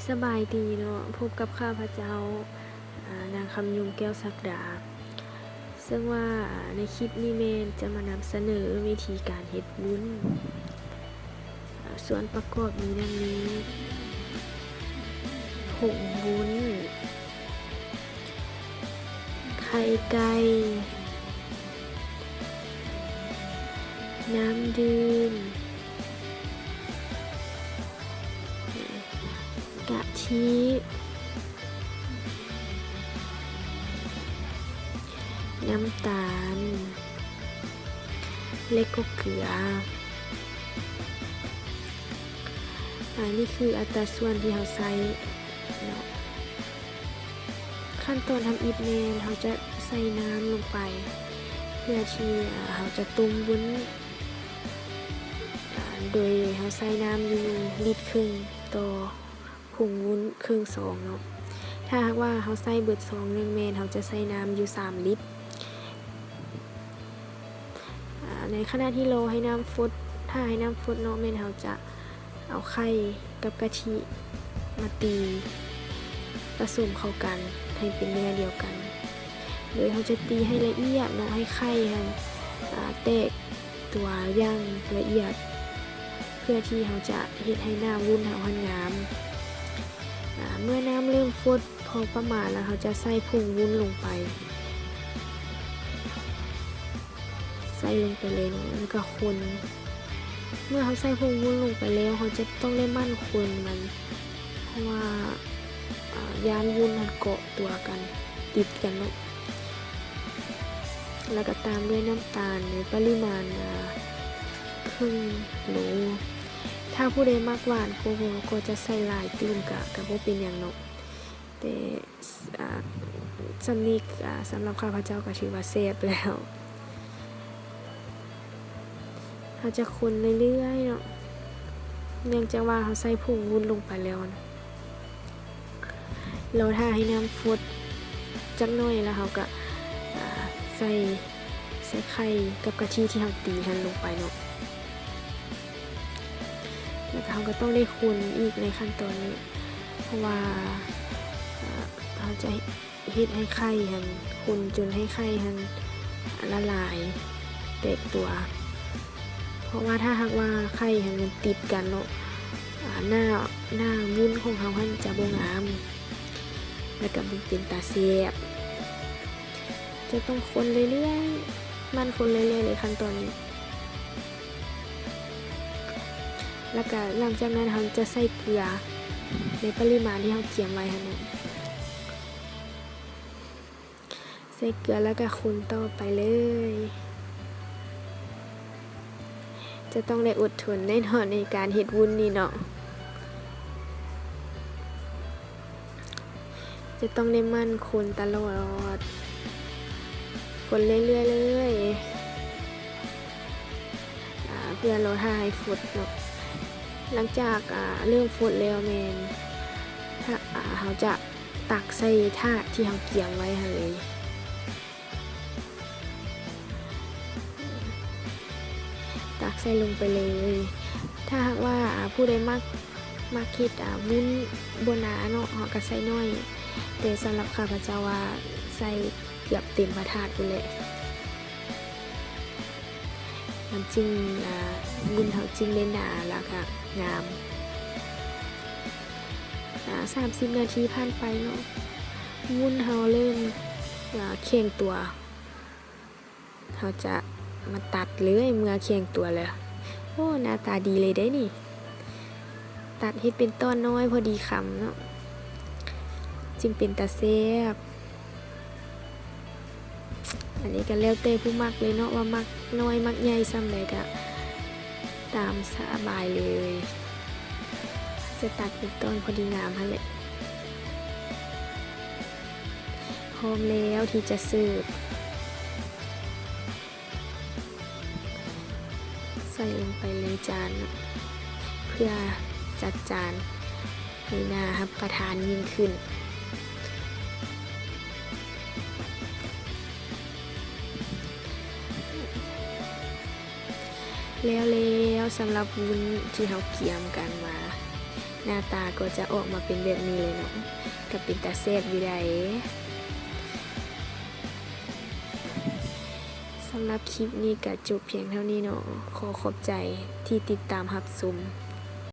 สบายดีเนาะพบกับข้าพเจ้านางคำยุงแก้วศักดาซึ่งว่าในคลิปนี้เมนจะมานำเสนอวิธีการเฮ็ดวุ้นส่วนประกอบมีดังนี้ผงวุ้นไข่ไก่น้ำดื่มกะทิน้ำตาลเล็กก็เกลือนี่คืออัตราส่วนที่เราใส่เนาะขั้นตอนทำอีทเมนเราจะใส่น้ำลงไปเพื่อที่เราจะต้มวุ้นโดยเราใส่น้ำอยู่ลิตรครึ่งต่อผงวุ้นครึ่งซองเนาะถ้าหากว่าเราใส่เบิดซอง1เมนเราจะใส่น้ำอยู่3ลิตรในขณะที่เราให้น้ำฟดถ้าให้น้ำฟดเนาะเมนเราจะเอาไข่กับกะทิมาตีผสมเข้ากันให้เป็นเนื้อเดียวกันโดยเราจะตีให้ละเอียดเนาะให้ไข่แตกตัวอย่างละเอียดเพื่อที่เราจะเฮ็ดให้น้ำวุ้นเรางามเมื่อน้ำเริ่มฟดพอประมาณแล้วเราจะใส่ผงวุ้นลงไปใส่ลงไปเลยแล้วก็คนเมื่อเขาใส่ผงวุ้นลงไปแล้วเขาจะต้องได้มั่นคนมันเพราะว่ายานวุ้นมันเกาะตัวกันติดกันเนาะแล้วก็ตามด้วยน้ำตาลในปริมาณครึ่งโหลถ้าผู้ใดมากหวานก็จะใส่หลายตื่มกับบ่เป็นอย่างเนาะแต่สำนึกสำหรับข้าพเจ้าก็ถือว่าแซ่บแล้วเราจะคนเรื่อยๆเนาะเนื่องจากว่าเขาใส่ผงวุ้นลงไปแล้วนะเราถ้าให้น้ำฟดจักหน่อยแล้วเขาก็ใส่ไข่กับกะทิที่เราตีกันลงไปเนาะแล้วเขาก็ต้องได้คนอีกในขั้นตอนนี้เพราะว่าเขาจะเฮ็ดให้ไข่คนจนให้ไข่ละลายแตกตัวเพราะว่าถ้าหากว่าไข่มันติดกันเนาะหน้าวุ้นของเขาจะบ่งามแล้วก็เป็นตาแซ่บจะต้องคนเรื่อยๆมันคนเรื่อยๆเลยขั้นตอนนี้แล้วก็หลังจากนั้นเราจะใส่เกลือในปริมาณที่เราเตรียมไว้ค่ะเนี่ยใส่เกลือแล้วก็คนต่อไปเลยจะต้องได้อดทนแน่นอนในการเฮ็ดวุ้นนี่เนาะจะต้องได้มั่นคนตลอดคนเรื่อยๆเลยเพื่อเราทาให้ฟดเนาะหลังจากเริ่มฟดแล้วแมนถ้าเขาจะตักใส่ถาดที่เขาเกี่ยงไว้เลยตักใส่ลงไปเลยถ้าหากว่าผู้ใดมักเฮ็ดวุ้นโบนาเนาะเขาก็ใส่น้อยแต่สำหรับข้าพเจ้าว่าใส่เกือบเต็มพระถาดไปเลยน้ำจิ้มวุ้นเขาจิ้มได้หนาแล้วค่ะงาม30 นาทีผ่านไปเนาะวุ้นเขาเริ่มเคี่ยงตัวเขาจะมาตัดเลยเมื่อเคี่ยงตัวแล้วโอ้หน้าตาดีเลยได้นี่ตัดให้เป็นต้นน้อยพอดีคำเนาะจึงเป็นตาแซ่บอันนี้ก็แล้วแต่ผู้มักเลยเนาะว่ามักน้อยมักใหญ่ซ้ำใดก็ตามสบายเลยจะตัดเป็นต้นพอดีงามฮะแหละพร้อมแล้วที่จะเสิร์ฟใส่ลงไปในจานเพื่อจัดจานให้น่ารับประทานยิ่งขึ้นแล้วสำหรับวุ้นที่เราเกี่ยมกันมา หน้าตาก็จะออกมาเป็นแบบนี้เลยเนาะก็เป็นตาแซ่บอยู่ใดสำหรับคลิปนี้ก็จบเพียงเท่านี้เนาะขอขอบใจที่ติดตามรับชม